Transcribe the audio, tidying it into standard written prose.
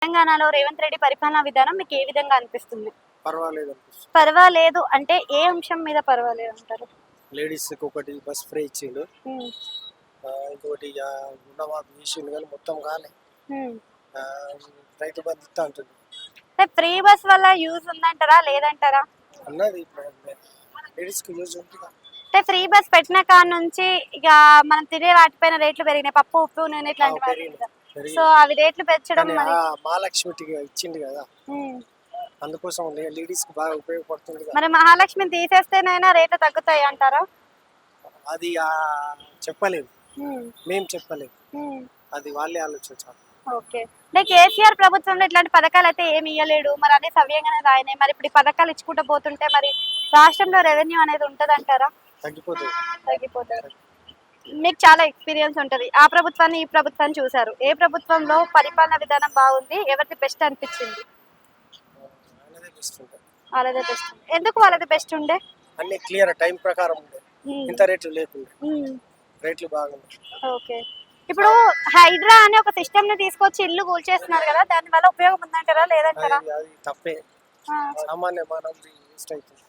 తెలంగాణలో రేవంత్ రెడ్డి పరిపాలనా విధానం మీకు ఏ విధంగా అనిపిస్తుంది? పర్వాలేదు అనిపిస్తుంది. పర్వాలేదు అంటే ఏ అంశం మీద పర్వాలేదు అంటారు? లేడీస్కి ఒకటి బస్ ఫ్రీ ఇచ్చిండు. హ్మ్. ఇంకోటి రుణమాఫీ చేసిండు కానీ మొత్తం కాలే. హ్మ్. ఆ, రైతు బంధు ఇస్తా అంటుంది అంటే ఫ్రీ బస్ వల్ల యూజ్ ఉందంటారా లేదంటారా? అన్నది. లేడీస్కి యూజ్ ఉంది. అంటే ఫ్రీ బస్ పెట్టిన కాడ నుంచి ఇక మనం తినే వాటిపైన రేట్లు పెరిగినాయి, పప్పు ఉప్పు నూనె ఇట్లాంటి వాటి మీద. సో అవి రేట్లు పెంచడం కానీ మరి మహాలక్ష్మికి ఇచ్చిండు కదా, హ్మ్. అందుకోసం లేడీస్కి బాగా ఉపయోగపడుతుంది కదా. మరి మహాలక్ష్మిని తీసేస్తేనైనా రేట్లు తగ్గుతాయి అంటారా? అది చెప్పలేదు, హ్మ్. మేము చెప్పలేదు, హ్మ్. అది వాళ్ళే ఆలోచించాలి. ఓకే. అంటే కేసీఆర్ ప్రభుత్వంలో ఇట్లాంటి పథకాలు అయితే ఏమి ఇయ్యలేడు. మరి అన్ని సవ్యంగానే రాయినాయి. మరి ఇప్పుడు ఈ పథకాలు ఇచ్చుకుంటూ పోతుంటే మరి రాష్ట్రంలో రెవెన్యూ అనేది ఉంటదంటారా? తగ్గిపోతుంది. తగ్గిపోతారు. మీకు చాలా ఎక్స్‌పీరియన్స్ ఉంటది. ఆ ప్రభుత్వాన్ని, ఈ ప్రభుత్వాన్ని చూసారు. ఏ ప్రభుత్వంలో పరిపాలన విధానం బాగుంది? ఎవరిది బెస్ట్ అనిపించింది? అనేది బెస్ట్ ఉంటుంది. వాళ్ళదే బెస్ట్. ఎందుకు వాళ్ళది బెస్ట్ ఉండే? అన్ని క్లియర్ టైం ప్రకారం ఉండే, హ్మ్. ఇంత రేట్లు లేకుండా. హ్మ్. రేట్లు బాగున్నాయి. ఓకే. ఇప్పుడు హైడ్రా అనే ఒక సిస్టమ్‌ని తీసుకొచ్చి ఇల్లు కూల్చేస్తున్నారు కదా! దాని వల్ల ఉపయోగం ఉందంటారా? లేదంటారా? అది తప్పే, ఆ! సామాన్య మానవుడి వేస్ట్ అవుతుంది.